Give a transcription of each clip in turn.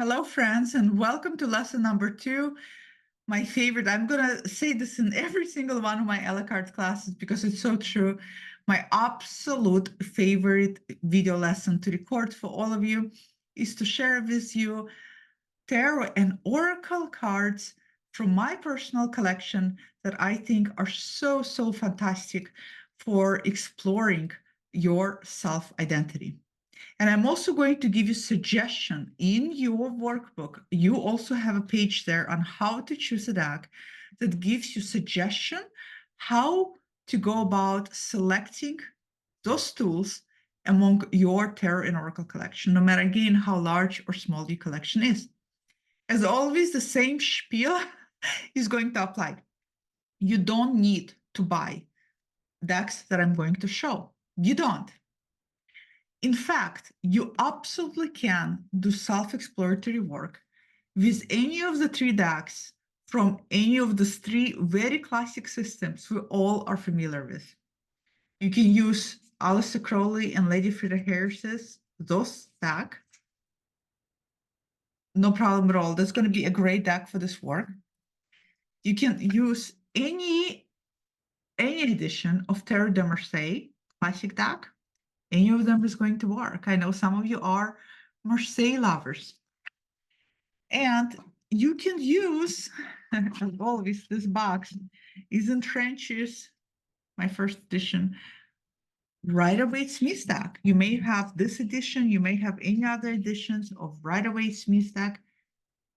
Hello, friends, and welcome to lesson number 2. My favorite, I'm going to say this in every single one of my a la carte classes because it's so true. My absolute favorite video lesson to record for all of you is to share with you tarot and oracle cards from my personal collection that I think are so fantastic for exploring your self-identity. And I'm also going to give you suggestion in your workbook. You also have a page there on how to choose a deck that gives you suggestion how to go about selecting those tools among your tarot and oracle collection, no matter again how large or small your collection is. As always, the same spiel is going to apply. You don't need to buy decks that I'm going to show. You don't. In fact, you absolutely can do self-exploratory work with any of the 3 decks from any of the 3 very classic systems we all are familiar with. You can use Aleister Crowley and Lady Frida Harris's those deck. No problem at all. That's going to be a great deck for this work. You can use any edition of Tarot de Marseille classic deck. Any of them is going to work. I know some of you are Marseille lovers. And you can use, as always, this box is in Trenches, my first edition, Rider-Waite Smith deck. You may have this edition, you may have any other editions of Rider-Waite Smith deck.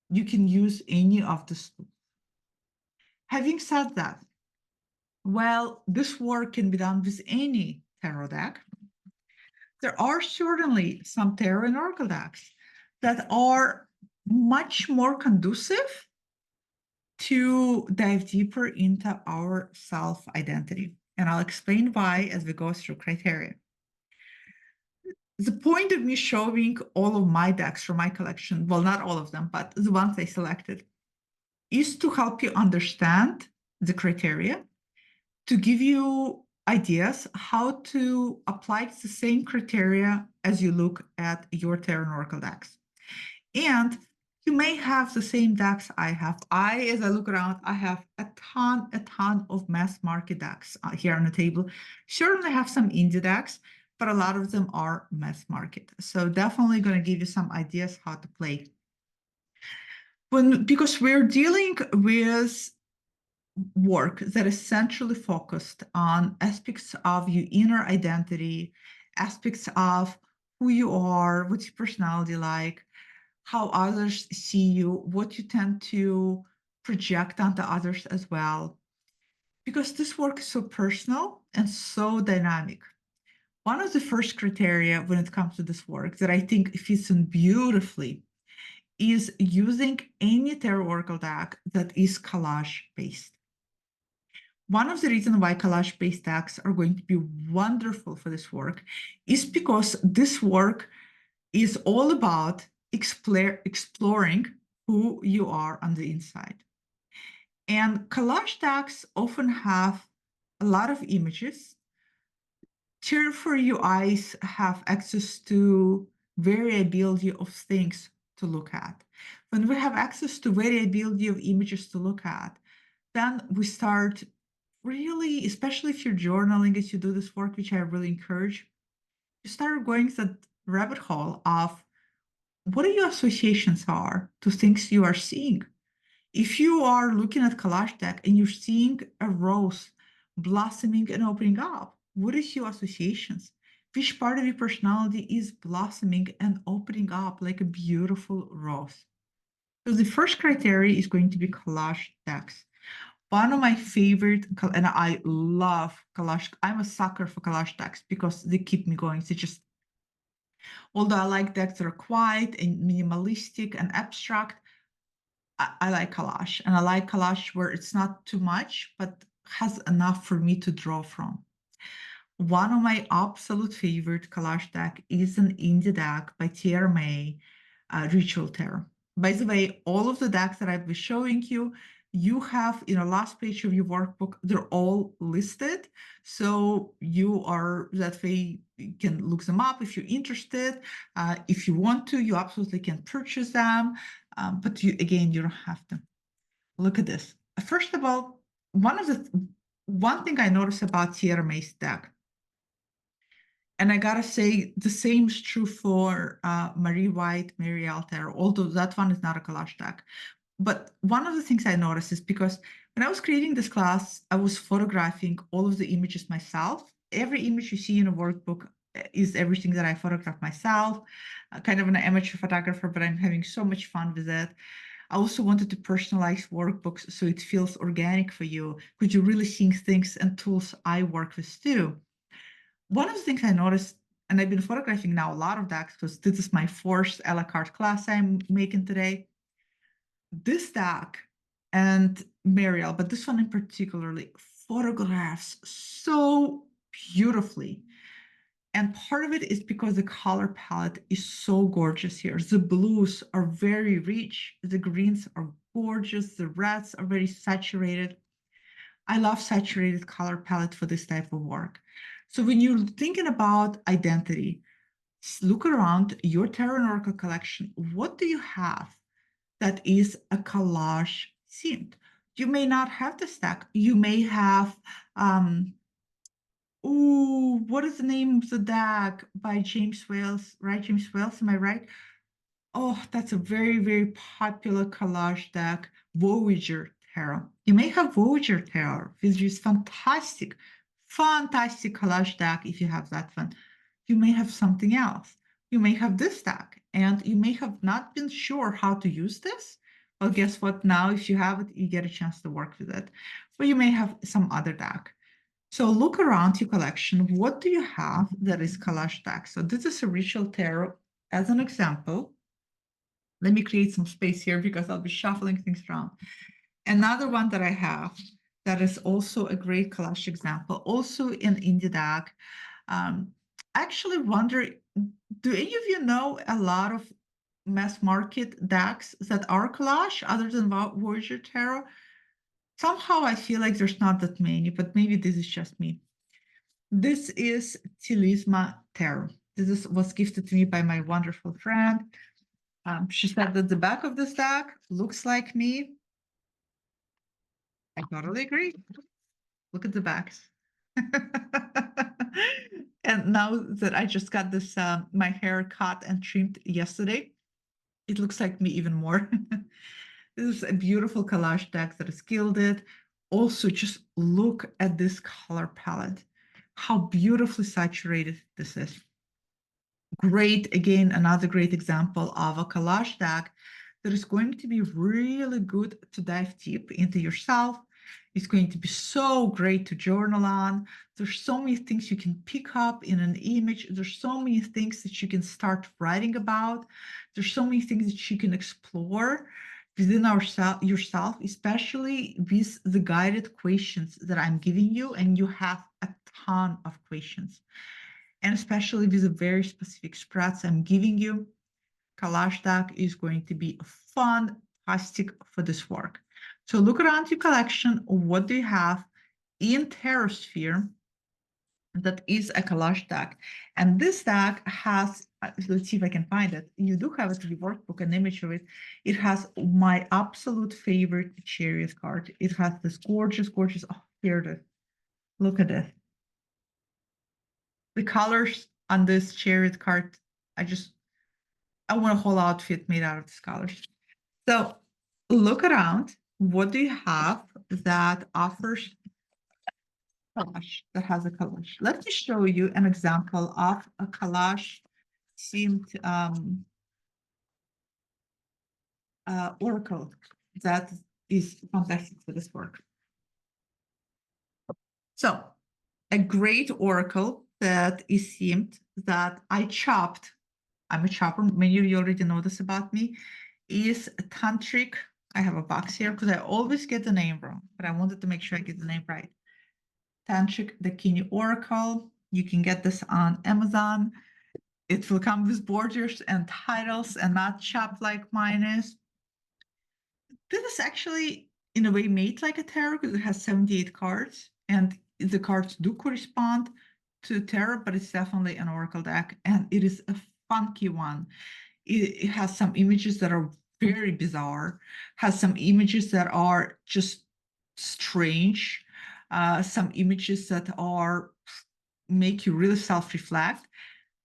You can use any of the tools. Having said that, well, this work can be done with any tarot deck. There are certainly some tarot and oracle decks that are much more conducive to dive deeper into our self-identity. And I'll explain why as we go through criteria. The point of me showing all of my decks from my collection, well, not all of them, but the ones I selected, is to help you understand the criteria, to give you ideas how to apply the same criteria as you look at your tarot and oracle decks. And you may have the same decks I have. As I look around, I have a ton of mass market decks here on the table. Certainly have some indie decks, but a lot of them are mass market. So definitely going to give you some ideas how to play. Because we're dealing with work that is centrally focused on aspects of your inner identity, aspects of who you are, what's your personality like, how others see you, what you tend to project onto others as well. Because this work is so personal and so dynamic. One of the first criteria when it comes to this work that I think fits in beautifully is using any tarot oracle deck that is collage based. One of the reasons why collage-based decks are going to be wonderful for this work is because this work is all about exploring who you are on the inside. And collage decks often have a lot of images. Tarot for you eyes have access to variability of things to look at. When we have access to variability of images to look at, then we start really, especially if you're journaling as you do this work, which I really encourage, you start going to that rabbit hole of what your associations are to things you are seeing. If you are looking at collage deck and you're seeing a rose blossoming and opening up, what is your associations? Which part of your personality is blossoming and opening up like a beautiful rose? So the first criteria is going to be collage decks. One of my favorite, and I love collage. I'm a sucker for collage decks because they keep me going. They just, although I like decks that are quiet and minimalistic and abstract, I like collage. And I like collage where it's not too much, but has enough for me to draw from. One of my absolute favorite collage deck is an indie deck by Tierra May, Ritual Tarot. By the way, all of the decks that I've been showing you, you have in the last page of your workbook, they're all listed. So you are, that way, You can look them up if you're interested. If you want to, you absolutely can purchase them. But you don't have to. Look at this. First of all, one thing I noticed about Tierra Mace deck, and I gotta say the same is true for Marie White, Mary Altair, although that one is not a collage deck. But one of the things I noticed is because when I was creating this class, I was photographing all of the images myself. Every image you see in a workbook is everything that I photographed myself, kind of an amateur photographer, but I'm having so much fun with it. I also wanted to personalize workbooks so it feels organic for you, because you're really seeing things and tools I work with too. One of the things I noticed, and I've been photographing now a lot of decks because this is my fourth a la carte class I'm making today. This deck and Mariel, but this one in particularly, photographs so beautifully. And part of it is because the color palette is so gorgeous here. The blues are very rich. The greens are gorgeous. The reds are very saturated. I love saturated color palette for this type of work. So when you're thinking about identity, look around your Tarot and Oracle collection. What do you have that is a collage themed? You may not have the stack. You may have what is the name of the deck by James Wales, right? James Wales, am I right? Oh, that's a very, very popular collage deck, Voyager Tarot. You may have Voyager Tarot, which is fantastic, fantastic collage deck if you have that one. You may have something else. You may have this deck, and you may have not been sure how to use this. Well, guess what? Now, if you have it, you get a chance to work with it. Or you may have some other deck. So look around your collection. What do you have that is collage deck? So this is a Ritual Tarot as an example. Let me create some space here because I'll be shuffling things around. Another one that I have that is also a great collage example, also in indie deck. I actually wonder, do any of you know a lot of mass market decks that are collage other than Voyager Tarot? Somehow I feel like there's not that many, but maybe this is just me. This is Tilisma Tarot. This was gifted to me by my wonderful friend. She said that the back of this deck looks like me. I totally agree. Look at the backs. And now that I just got this, my hair cut and trimmed yesterday, it looks like me even more. This is a beautiful collage deck that is gilded. Also, just look at this color palette, how beautifully saturated this is. Great, again, another great example of a collage deck that is going to be really good to dive deep into yourself. It's going to be so great to journal on. There's so many things you can pick up in an image. There's so many things that you can start writing about. There's so many things that you can explore within yourself, especially with the guided questions that I'm giving you, and you have a ton of questions. And especially with the very specific spreads I'm giving you, collage deck is going to be fantastic for this work. So look around your collection. What do you have in Tarot Sphere that is a collage deck? And this deck has, let's see if I can find it. You do have it in the workbook, an image of it. It has my absolute favorite Chariot card. It has this gorgeous, gorgeous, oh, here it is. Look at this. The colors on this Chariot card, I want a whole outfit made out of these colors. So look around. What do you have that offers collage, that has a collage? Let me show you an example of a collage themed oracle that is fantastic for this work. So a great oracle that is themed, that I chopped. I'm a chopper. Many of you already know this about me. Is Tantric. I have a box here because I always get the name wrong, but I wanted to make sure I get the name right. Tantric Dakini Oracle. You can get this on Amazon. It will come with borders and titles and not chopped like mine is. This is actually, in a way, made like a tarot because it has 78 cards, and the cards do correspond to tarot, but it's definitely an oracle deck, and it is a funky one. It has some images that are very bizarre, has some images that are just strange, some images that are make you really self-reflect.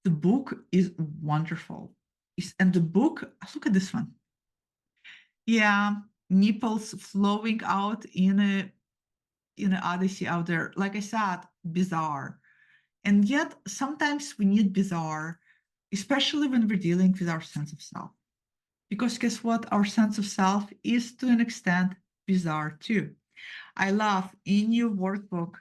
The book is wonderful. And the book, look at this one. Yeah, nipples flowing out in a odyssey out there. Like I said, bizarre. And yet sometimes we need bizarre, especially when we're dealing with our sense of self. Because guess what? Our sense of self is to an extent bizarre too. I love in your workbook,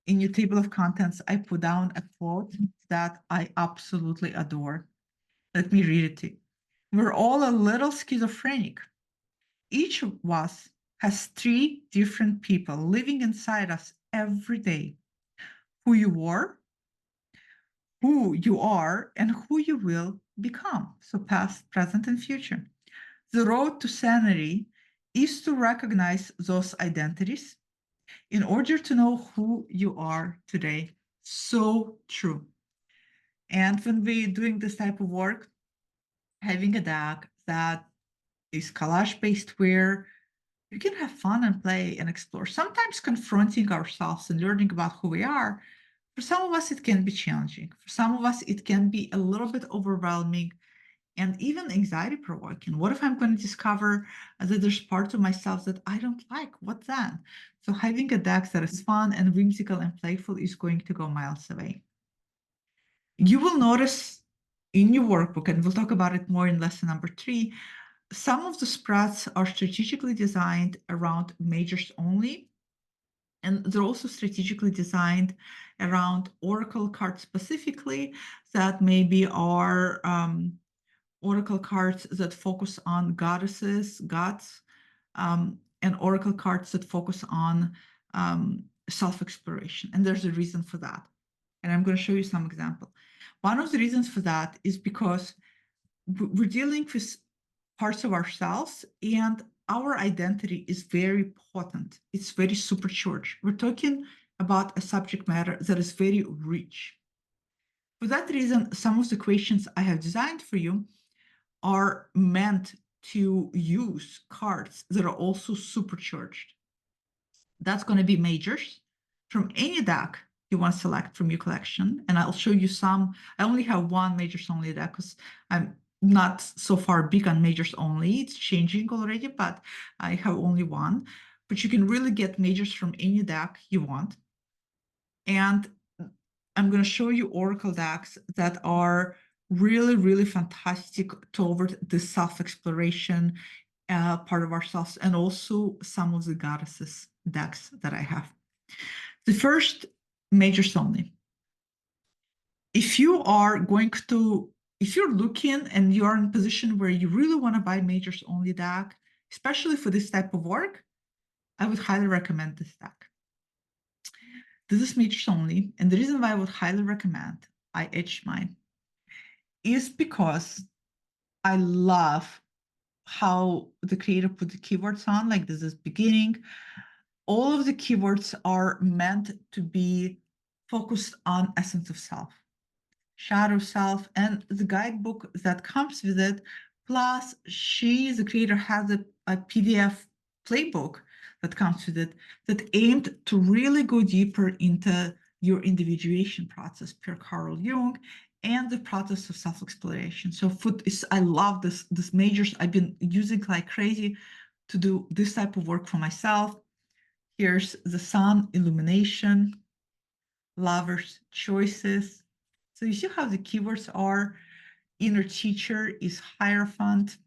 in your table of contents, I put down a quote that I absolutely adore. Let me read it to you. We're all a little schizophrenic. Each of us has three different people living inside us every day: who you were, who you are, and who you will become. So, past, present, and future. The road to sanity is to recognize those identities in order to know who you are today. So true. And when we're doing this type of work, having a deck that is collage based, where you can have fun and play and explore, sometimes confronting ourselves and learning about who we are. For some of us, it can be challenging. For some of us, it can be a little bit overwhelming and even anxiety provoking. What if I'm going to discover that there's parts of myself that I don't like? What then? So having a deck that is fun and whimsical and playful is going to go miles away. You will notice in your workbook, and we'll talk about it more in lesson number 3, some of the spreads are strategically designed around majors only, and they're also strategically designed around oracle cards specifically that maybe are oracle cards that focus on goddesses, gods, and oracle cards that focus on self-exploration. And there's a reason for that. And I'm going to show you some example. One of the reasons for that is because we're dealing with parts of ourselves, and our identity is very potent. It's very supercharged. We're talking about a subject matter that is very rich. For that reason, some of the questions I have designed for you are meant to use cards that are also supercharged. That's going to be majors from any deck you want to select from your collection. And I'll show you some. I only have one majors only deck because I'm not so far big on majors only. It's changing already, but I have only one. But you can really get majors from any deck you want. And I'm going to show you oracle decks that are really, really fantastic toward the self-exploration part of ourselves, and also some of the goddesses decks that I have. The first, majors only. If you are going to, if you're looking and you are in a position where you really want to buy majors only deck, especially for this type of work, I would highly recommend this deck. This is majors only, and the reason why I would highly recommend, I etched mine, is because I love how the creator put the keywords on, like this is beginning. All of the keywords are meant to be focused on essence of self, shadow self, and the guidebook that comes with it. Plus, the creator, has a PDF playbook that comes with it that aimed to really go deeper into your individuation process per Carl Jung and the process of self-exploration. So I love this majors. I've been using like crazy to do this type of work for myself. Here's the sun, illumination, lover's choices. So you see how the keywords are. Inner teacher is Hierophant.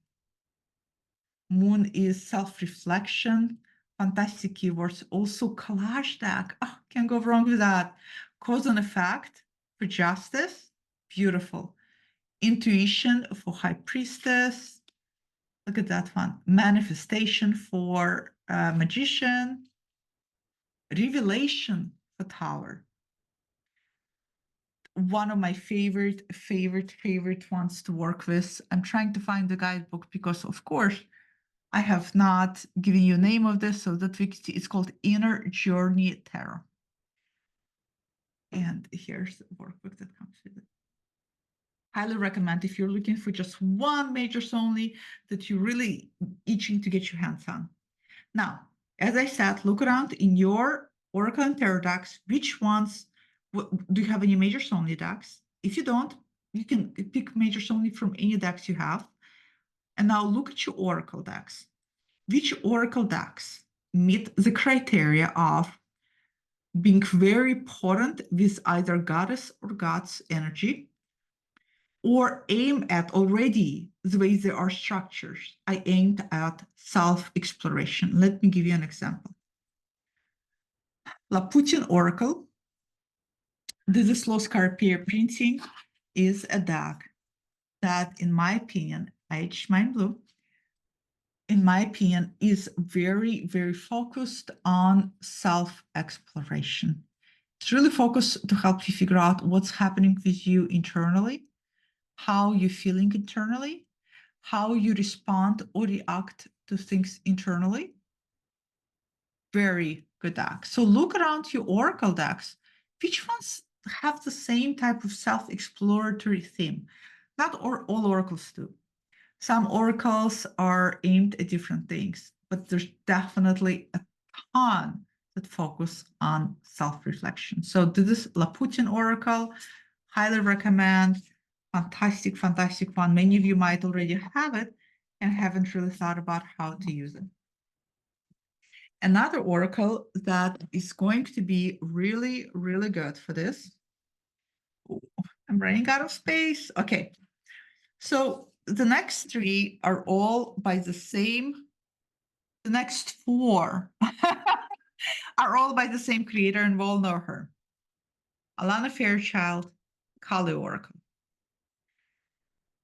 Moon is self-reflection. Fantastic keywords. Also collage deck. Oh, can't go wrong with that. Cause and effect for justice. Beautiful. Intuition for high priestess. Look at that one. Manifestation for magician. Revelation for tower. One of my favorite ones to work with. I'm trying to find the guidebook because, of course, I have not given you a name of this, so that we can see. It's called Inner Journey Tarot. And here's the workbook that comes with it. Highly recommend if you're looking for just one majors only that you're really itching to get your hands on. Now, as I said, look around in your Oracle and Tarot decks. Which ones do you have any majors only decks? If you don't, you can pick majors only from any decks you have. And now look at your Oracle decks. Which Oracle decks meet the criteria of being very potent with either goddess or god's energy, or aim at already the way they are structured? I aimed at self-exploration. Let me give you an example. Laputin Oracle, this is slow pair printing, is a deck that, in my opinion, H Mind Blue, in my opinion, is very, very focused on self-exploration. It's really focused to help you figure out what's happening with you internally, how you're feeling internally, how you respond or react to things internally. Very good deck. So look around your Oracle decks. Which ones have the same type of self-exploratory theme? Not all oracles do. Some oracles are aimed at different things, but there's definitely a ton that focus on self-reflection. So this is Laputin Oracle. Highly recommend. Fantastic, fantastic one. Many of you might already have it and haven't really thought about how to use it. Another oracle that is going to be really, really good for this. Ooh, I'm running out of space. Okay. So the next three are all by the same, the next four are all by the same creator, and we'll know her. Alana Fairchild, Kali Oracle.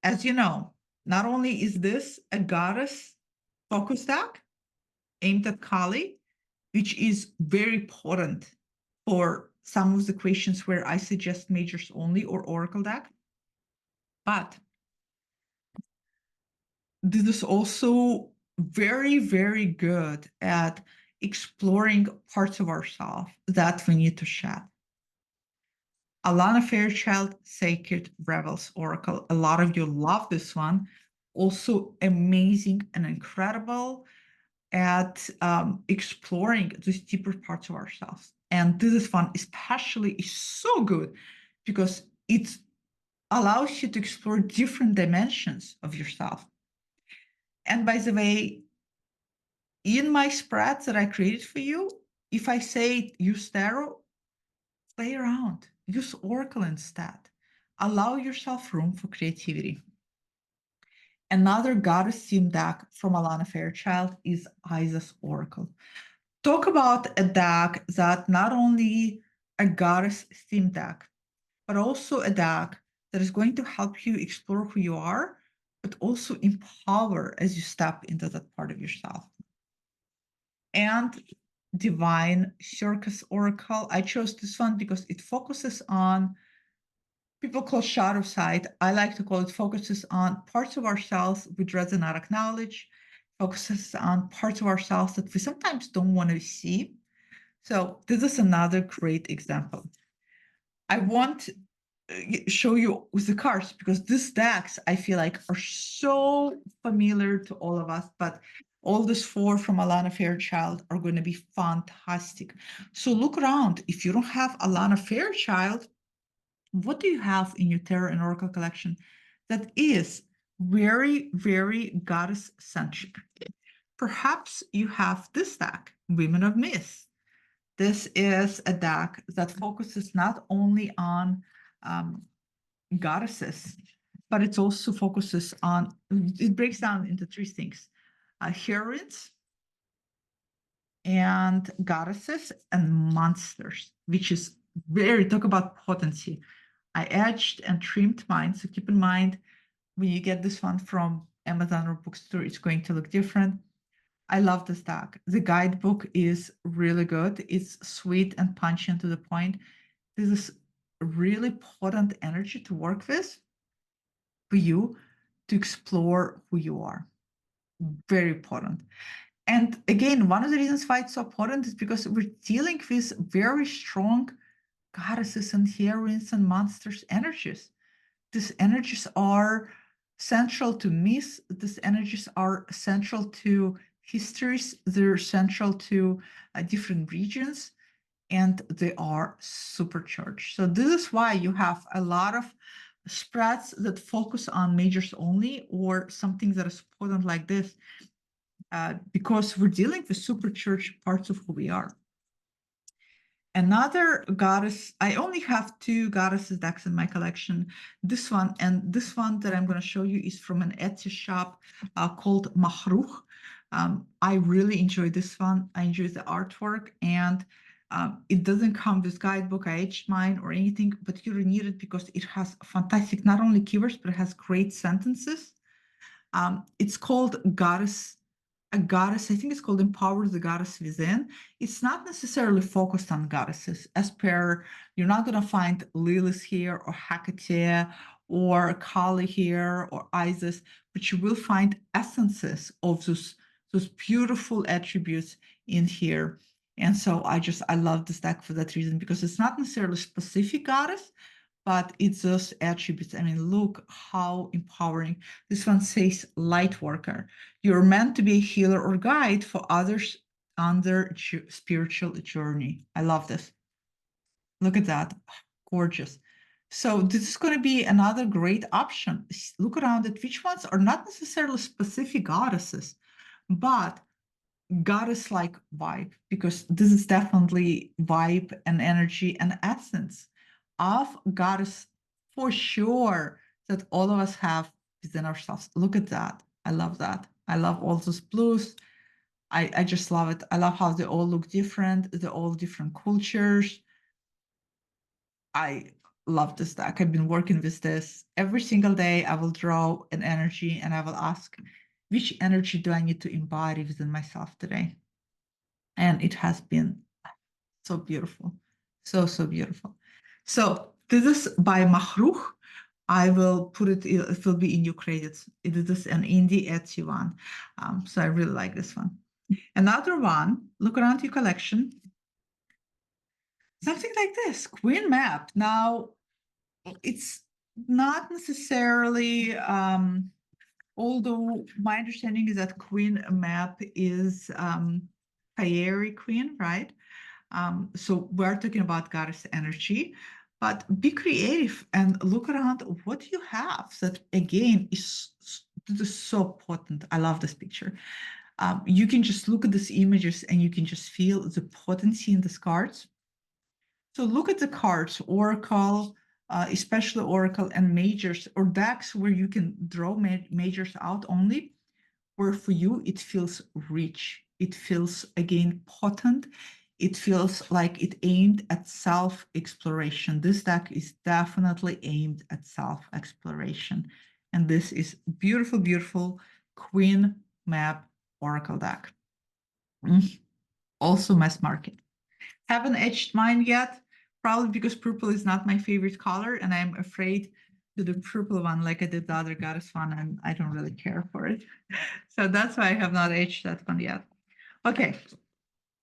As you know, not only is this a goddess focus deck aimed at Kali, which is very potent for some of the questions where I suggest majors only or oracle deck, but this is also very, very good at exploring parts of ourselves that we need to shed. Alana Fairchild, Sacred Rebels Oracle. A lot of you love this one. Also amazing and incredible at exploring these deeper parts of ourselves. And this one especially is so good because it allows you to explore different dimensions of yourself. And by the way, in my spreads that I created for you, if I say use tarot, play around, use oracle instead. Allow yourself room for creativity. Another goddess theme deck from Alana Fairchild is Isis Oracle. Talk about a deck that not only a goddess theme deck, but also a deck that is going to help you explore who you are, but also empower as you step into that part of yourself. And Divine Circus Oracle. I chose this one because it focuses on, people call shadow side. I like to call it focuses on parts of ourselves we'd rather not acknowledge, focuses on parts of ourselves that we sometimes don't want to see. So this is another great example. I want show you with the cards because these decks I feel like are so familiar to all of us, but all these four from Alana Fairchild are going to be fantastic. So look around. If you don't have Alana Fairchild, what do you have in your tarot and oracle collection that is very, very goddess centric? Perhaps you have this deck, Women of Myth. This is a deck that focuses not only on goddesses, but it also focuses on, it breaks down into three things: heroines and goddesses and monsters, which is very, talk about potency. I edged and trimmed mine, so keep in mind when you get this one from Amazon or bookstore, it's going to look different. I love this deck. The guidebook is really good. It's sweet and punchy and to the point. This is really potent energy to work with for you to explore who you are. Very potent. And again, one of the reasons why it's so important is because we're dealing with very strong goddesses and heroines and monsters energies. These energies are central to myths. These energies are central to histories. They're central to different regions, and they are supercharged. So this is why you have a lot of spreads that focus on majors only, or something that is important like this, because we're dealing with supercharged parts of who we are. Another goddess, I only have two goddesses decks in my collection. This one and this one that I'm going to show you is from an Etsy shop called Mahruch. I really enjoy this one. I enjoy the artwork, and it doesn't come with guidebook. I etched mine or anything, but you really need it because it has fantastic, not only keywords, but it has great sentences. It's called a goddess. I think it's called Empower the Goddess Within. It's not necessarily focused on goddesses. As per, you're not going to find Lilith here or Hecate or Kali here or Isis, but you will find essences of those beautiful attributes in here. And so I love this deck for that reason, because it's not necessarily specific goddess, but it's those attributes. I mean, look how empowering. This one says light worker. You're meant to be a healer or guide for others on their spiritual journey. I love this. Look at that. Gorgeous. So this is going to be another great option. Look around at which ones are not necessarily specific goddesses, but goddess-like vibe, because this is definitely vibe and energy and essence of goddess for sure that all of us have within ourselves. Look at that. I love that. I love all those blues. I just love it. I love how they all look different. They're all different cultures. I love this deck. I've been working with this every single day. I will draw an energy and I will ask, which energy do I need to embody within myself today? And it has been so beautiful. So, so beautiful. So this is by Mahruch. I will put it, it will be in your credits. It is an indie Etsy one. So I really like this one. Another one, look around your collection. Something like this, Queen Map. Now, it's not necessarily, although my understanding is that Queen Map is fiery queen, right? So we're talking about goddess energy, but be creative and look around what you have that again is so potent. I love this picture. You can just look at these images and you can just feel the potency in these cards. So look at the cards, Oracle, especially Oracle and majors, or decks where you can draw majors out only, where for you it feels rich. It feels, again, potent. It feels like it aimed at self-exploration. This deck is definitely aimed at self-exploration. And this is beautiful, beautiful Queen Map Oracle deck. Also mass market. Haven't etched mine yet, probably because purple is not my favorite color, and I'm afraid to the purple one like I did the other goddess one, and I don't really care for it. So that's why I have not etched that one yet. Okay,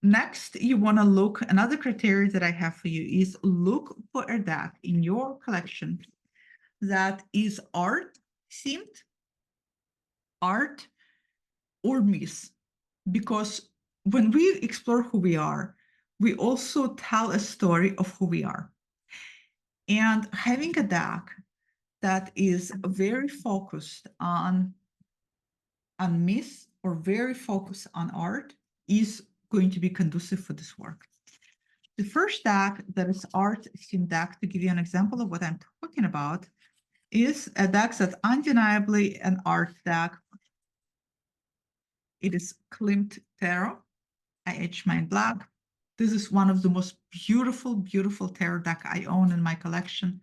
next you want to look, another criteria that I have for you is look for a deck in your collection that is art themed, art or myth, because when we explore who we are, we also tell a story of who we are. And having a deck that is very focused on myth or very focused on art is going to be conducive for this work. The first deck that is art themed deck, to give you an example of what I'm talking about, is a deck that's undeniably an art deck. It is Klimt Tarot. I etched mine black. This is one of the most beautiful, beautiful tarot deck I own in my collection.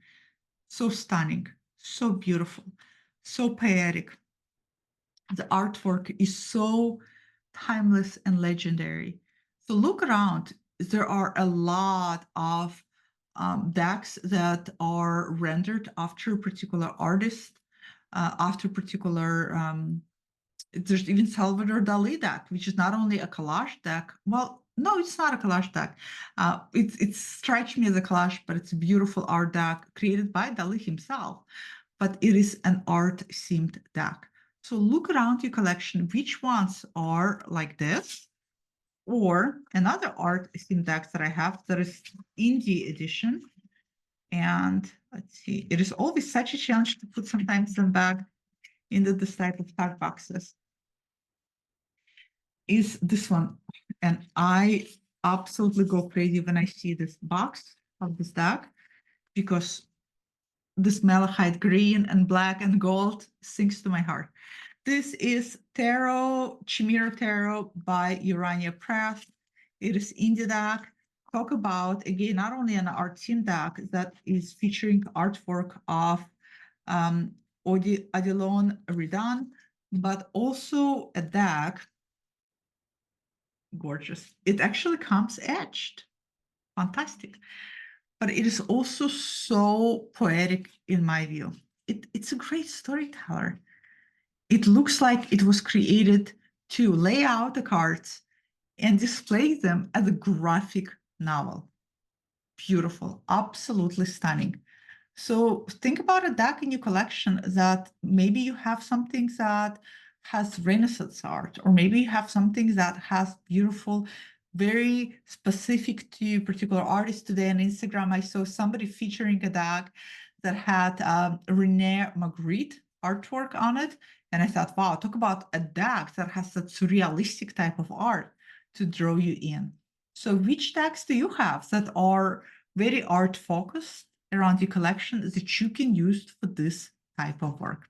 So stunning, so beautiful, so poetic. The artwork is so timeless and legendary. So look around. There are a lot of decks that are rendered after a particular artist, after particular, there's even Salvador Dali deck, which is not only a collage deck. Well, No, it's not a collage deck. It strikes me as a collage, but it's a beautiful art deck created by Dali himself. But it is an art-themed deck. So look around your collection, which ones are like this, or another art-themed deck that I have that is indie edition. And let's see, it is always such a challenge to put sometimes them back into this type of tag boxes. Is this one. And I absolutely go crazy when I see this box of this deck because this malachite green and black and gold sings to my heart. This is Tarot, Chimera Tarot by Urania Press. It is indie deck. Talk about, again, not only an art theme deck that is featuring artwork of Odilon Ridan, but also a deck, gorgeous. It actually comes etched, fantastic. But it is also so poetic in my view. It's a great storyteller. It looks like it was created to lay out the cards and display them as a graphic novel. Beautiful, absolutely stunning. So think about a deck in your collection that maybe you have something that has Renaissance art, or maybe you have something that has beautiful, very specific to particular artists. Today on Instagram, I saw somebody featuring a deck that had Renee Magritte artwork on it. And I thought, wow, talk about a deck that has that surrealistic type of art to draw you in. So which decks do you have that are very art focused around your collection that you can use for this type of work?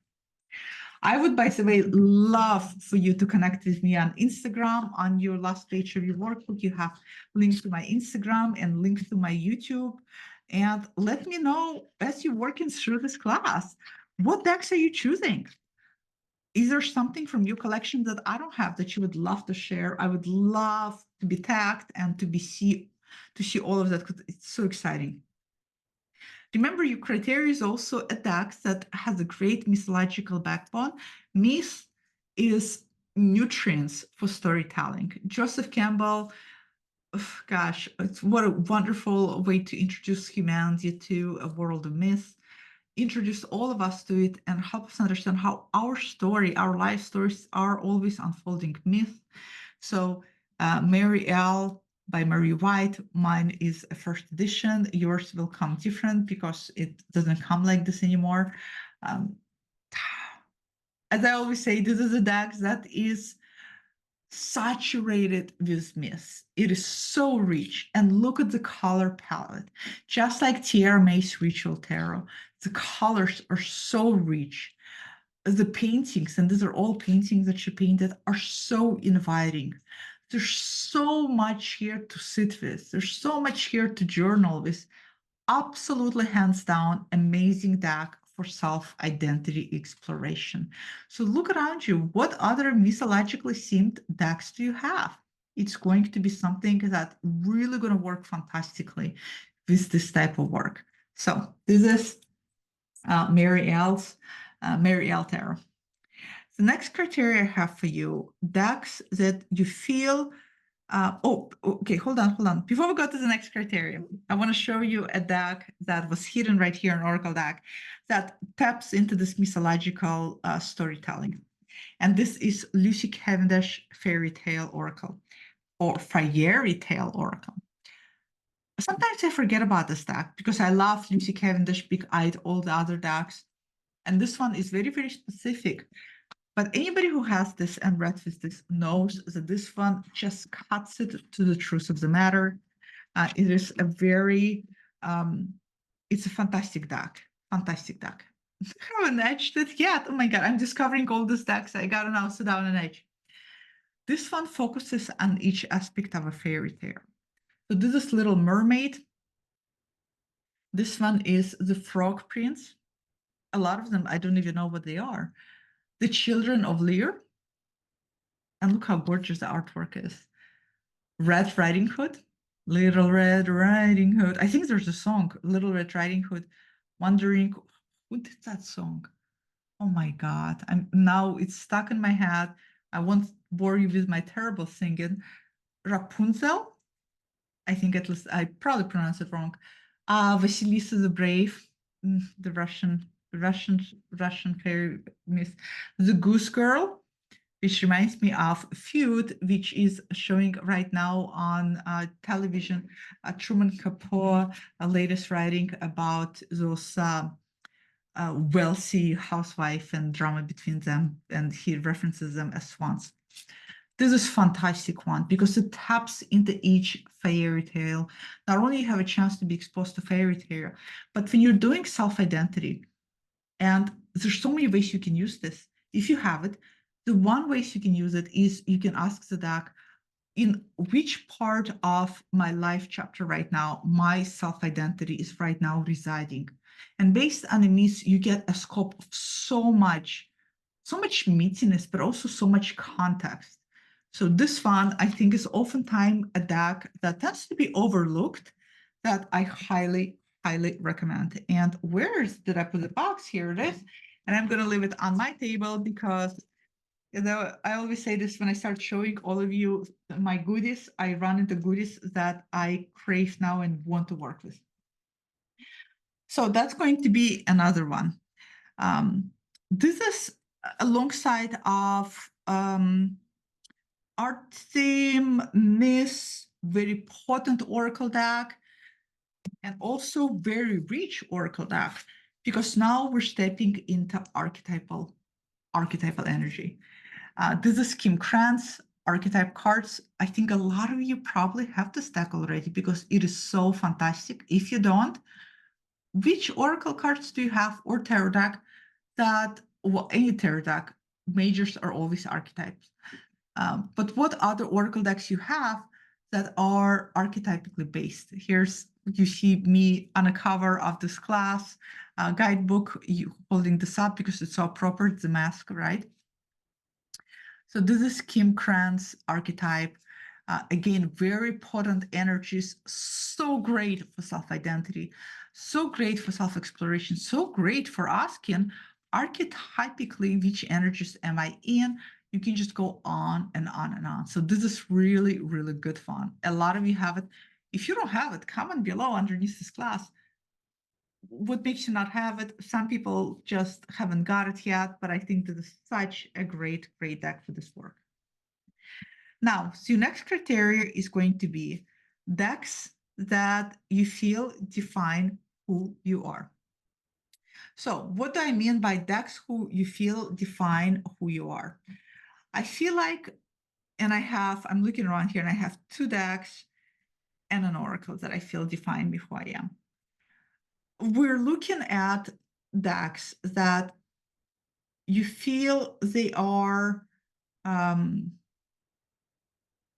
I would, by the way, love for you to connect with me on Instagram. On your last page of your workbook, you have links to my Instagram and links to my YouTube. And let me know as you're working through this class, what decks are you choosing? Is there something from your collection that I don't have that you would love to share? I would love to be tagged and to see all of that because it's so exciting. Remember, your criteria is also a deck that has a great mythological backbone. Myth is nutrients for storytelling. Joseph Campbell, gosh, what a wonderful way to introduce humanity to a world of myth, introduce all of us to it, and help us understand how our story, our life stories are always unfolding myth. So Mary L. by Mary White, mine is a first edition. Yours will come different because it doesn't come like this anymore. As I always say, this is a deck that is saturated with myths. It is so rich. And look at the color palette. Just like T.R. May's Ritual Tarot, the colors are so rich. The paintings, and these are all paintings that she painted, are so inviting. There's so much here to sit with. There's so much here to journal with. Absolutely, hands down, amazing deck for self-identity exploration. So look around you. What other mythologically themed decks do you have? It's going to be something that really going to work fantastically with this type of work. So this is Mary L. Tarot. The next criteria I have for you, decks that you feel, okay, hold on. Before we go to the next criteria, I want to show you a deck that was hidden right here in Oracle deck that taps into this mythological storytelling. And this is Lucy Cavendish Fairy Tale Oracle, or Fairy Tale Oracle. Sometimes I forget about this deck because I love Lucy Cavendish, Big-Eyed, all the other decks. And this one is very, very specific. But anybody who has this and read with this knows that this one just cuts it to the truth of the matter. It is a very, it's a fantastic deck. Fantastic deck. I haven't edged it yet. Oh my God, I'm discovering all these decks. I gotta now sit down and edge. This one focuses on each aspect of a fairy tale. So this is Little Mermaid. This one is the Frog Prince. A lot of them, I don't even know what they are. The Children of Lear. And look how gorgeous the artwork is. Red Riding Hood. Little Red Riding Hood. I think there's a song, Little Red Riding Hood. Wondering who did that song? Oh my God. Now it's stuck in my head. I won't bore you with my terrible singing. Rapunzel. I think at least I probably pronounced it wrong. Vasilisa the Brave, the Russian fairy myth, the Goose Girl, which reminds me of Feud, which is showing right now on television. Truman Capote, latest writing about those wealthy housewife and drama between them, and he references them as swans. This is fantastic one because it taps into each fairy tale. Not only you have a chance to be exposed to fairy tale, but when you're doing self-identity, and there's so many ways you can use this. If you have it, the one ways you can use it is you can ask the deck, in which part of my life chapter right now, my self-identity is right now residing. And based on the myths, you get a scope of so much meatiness, but also so much context. So this one, I think, is oftentimes a deck that tends to be overlooked that I highly, highly recommend. And did I put the box? Here it is. And I'm going to leave it on my table because, I always say this when I start showing all of you my goodies, I run into goodies that I crave now and want to work with. So that's going to be another one. This is alongside of art theme, myth, very potent oracle deck, and also very rich oracle deck, because now we're stepping into archetypal energy. This is Kim Krantz archetype cards. I think a lot of you probably have this deck already because it is so fantastic. If you don't, which oracle cards do you have, or tarot deck that, well, any tarot deck, majors are always archetypes. But what other oracle decks you have that are archetypically based? You see me on a cover of this class guidebook, holding this up because it's so proper, it's a mask, right? So this is Kim Krantz archetype. Again, very potent energies, so great for self-identity, so great for self-exploration, so great for asking archetypically which energies am I in. You can just go on and on and on. So this is really, really good fun. A lot of you have it. If you don't have it, comment below underneath this class. What makes you not have it? Some people just haven't got it yet, but I think that is such a great, great deck for this work. Now, so your next criteria is going to be decks that you feel define who you are. So what do I mean by decks who you feel define who you are? I feel like, and I'm looking around here and I have 2 decks and an oracle that I feel define me who I am. We're looking at decks that you feel they are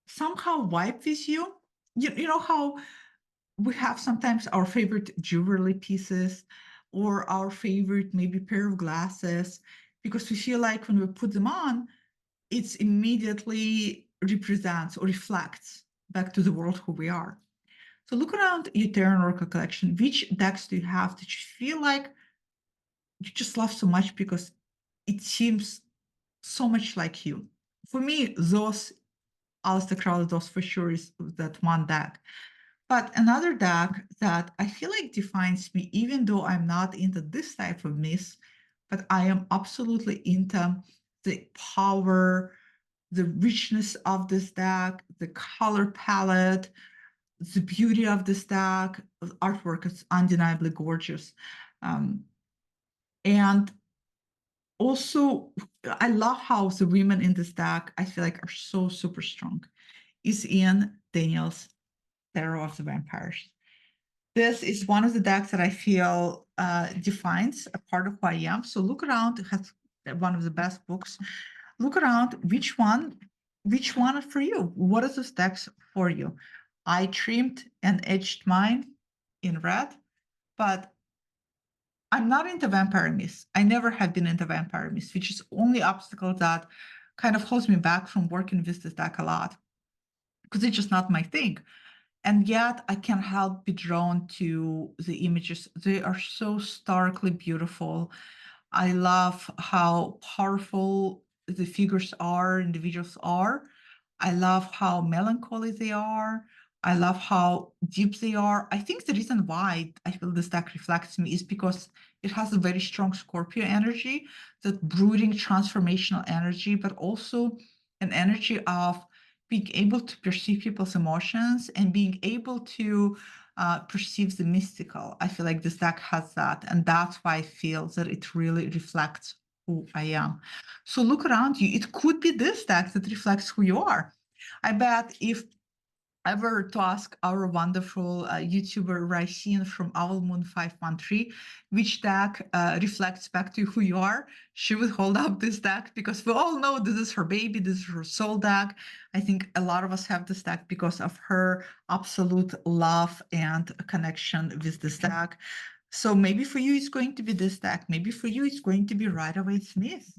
somehow vibe with you. You know how we have sometimes our favorite jewelry pieces or our favorite maybe pair of glasses, because we feel like when we put them on, it's immediately represents or reflects back to the world who we are. So look around your Terran Oracle collection. Which decks do you have that you feel like you just love so much because it seems so much like you? For me, those Aleister Crowley, those for sure is that one deck. But another deck that I feel like defines me, even though I'm not into this type of myth, but I am absolutely into the power, the richness of this deck, the color palette, the beauty of this deck. The artwork is undeniably gorgeous. And also, I love how the women in this deck, I feel like, are so super strong. Is Ian Daniels' Tarot of the Vampires. This is one of the decks that I feel defines a part of who I am. So look around, it has one of the best books. Look around, which one for you? What is this deck for you? I trimmed and edged mine in red, but I'm not into vampire myths. I never have been into vampire myths, which is only obstacle that kind of holds me back from working with this deck a lot, because it's just not my thing. And yet I can't help be drawn to the images. They are so starkly beautiful. I love how powerful the figures are, individuals are. I love how melancholy they are. I love how deep they are. I think the reason why I feel this deck reflects me is because it has a very strong Scorpio energy, that brooding transformational energy, but also an energy of being able to perceive people's emotions and being able to perceive the mystical. I feel like this deck has that. And that's why I feel that it really reflects who I am. So look around you. It could be this deck that reflects who you are. I bet if ever to ask our wonderful YouTuber Raisin from Owl Moon 513 which deck reflects back to who you are, she would hold up this deck because we all know this is her baby, this is her soul deck. I think a lot of us have this deck because of her absolute love and connection with this deck. So maybe for you, it's going to be this deck. Maybe for you, it's going to be Rider-Waite-Smith.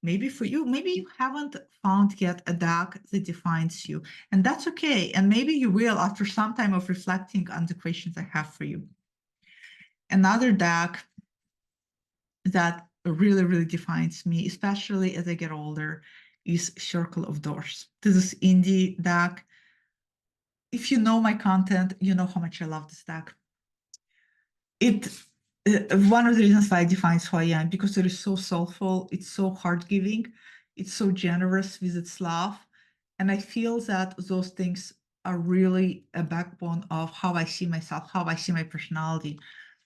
Maybe for you, maybe you haven't found yet a deck that defines you, and that's okay. And maybe you will after some time of reflecting on the questions I have for you. Another deck that really, really defines me, especially as I get older, is Circle of Doors. This is indie deck. If you know my content, you know how much I love this deck. It one of the reasons why it defines who I am, because it is so soulful, it's so heart-giving, it's so generous with its love. And I feel that those things are really a backbone of how I see myself, how I see my personality.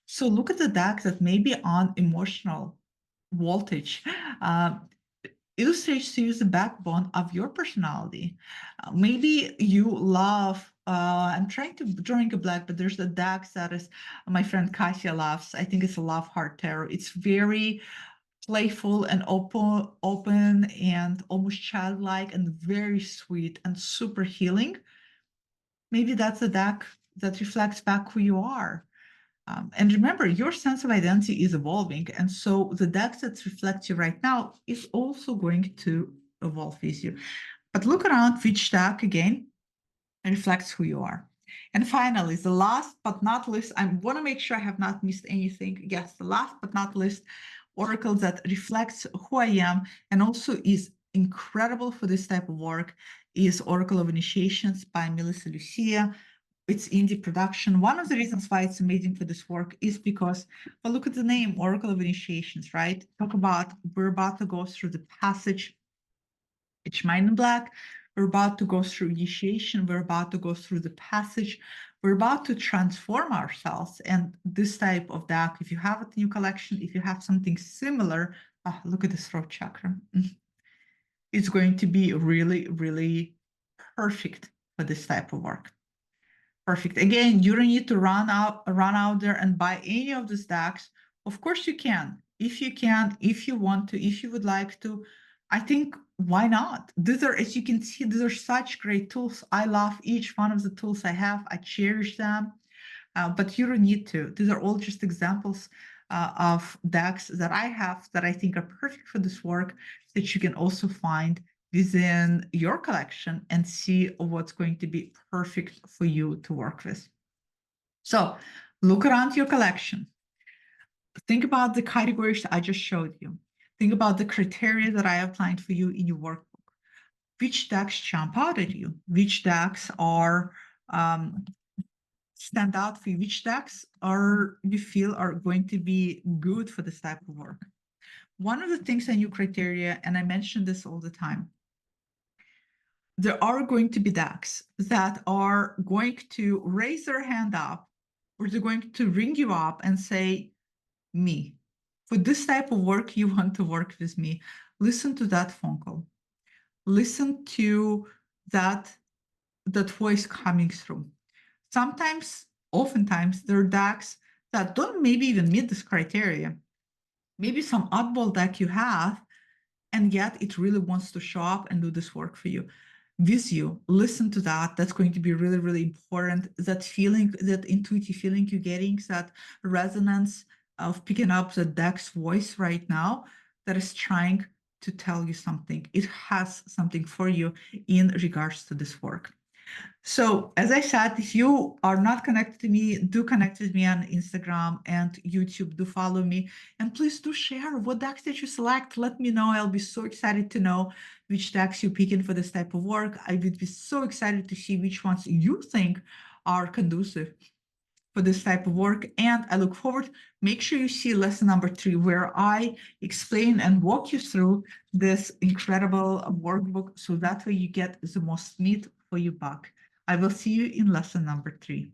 So look at the deck that may be on emotional voltage. Uh, illustrates to you the backbone of your personality. Maybe you love, I'm trying to drawing a blank, but there's a deck that is my friend Kasia loves. I think it's a love heart tarot. It's very playful and open and almost childlike and very sweet and super healing. Maybe that's a deck that reflects back who you are. And remember, your sense of identity is evolving. And so the deck that reflects you right now is also going to evolve with you. But look around which deck again reflects who you are. And finally, the last but not least, I want to make sure I have not missed anything. Yes, the last but not least oracle that reflects who I am and also is incredible for this type of work is Oracle of Initiations by Melissa Lucia. It's indie production. One of the reasons why it's amazing for this work is because, well, look at the name, Oracle of Initiations, right? Talk about we're about to go through the passage. It's Mind in Black. We're about to go through initiation. We're about to go through the passage. We're about to transform ourselves. And this type of deck, if you have it in your collection, if you have something similar, look at the throat chakra. It's going to be really, really perfect for this type of work. Perfect. Again, you don't need to run out there and buy any of these decks. Of course you can. If you can, if you want to, if you would like to, I think why not? These are, as you can see, these are such great tools. I love each one of the tools I have. I cherish them, but you don't need to. These are all just examples of decks that I have that I think are perfect for this work that you can also find within your collection and see what's going to be perfect for you to work with. So look around your collection. Think about the categories I just showed you. Think about the criteria that I outlined for you in your workbook. Which decks jump out at you? Which decks are stand out for you? Which decks are you feel are going to be good for this type of work? One of the things in your criteria, and I mention this all the time, there are going to be decks that are going to raise their hand up or they're going to ring you up and say, me, for this type of work, you want to work with me. Listen to that phone call. Listen to that voice coming through. Sometimes, oftentimes, there are decks that don't maybe even meet this criteria. Maybe some oddball deck you have, and yet it really wants to show up and do this work for you. With you, listen to that. That's going to be really, really important. That feeling, that intuitive feeling you're getting, that resonance of picking up the deck's voice right now that is trying to tell you something. It has something for you in regards to this work. So, as I said, if you are not connected to me, do connect with me on Instagram and YouTube. Do follow me. And please do share what decks that you select. Let me know. I'll be so excited to know which decks you're picking for this type of work. I would be so excited to see which ones you think are conducive for this type of work. And I look forward. Make sure you see lesson number 3, where I explain and walk you through this incredible workbook so that way you get the most meat for your buck. I will see you in lesson number 3.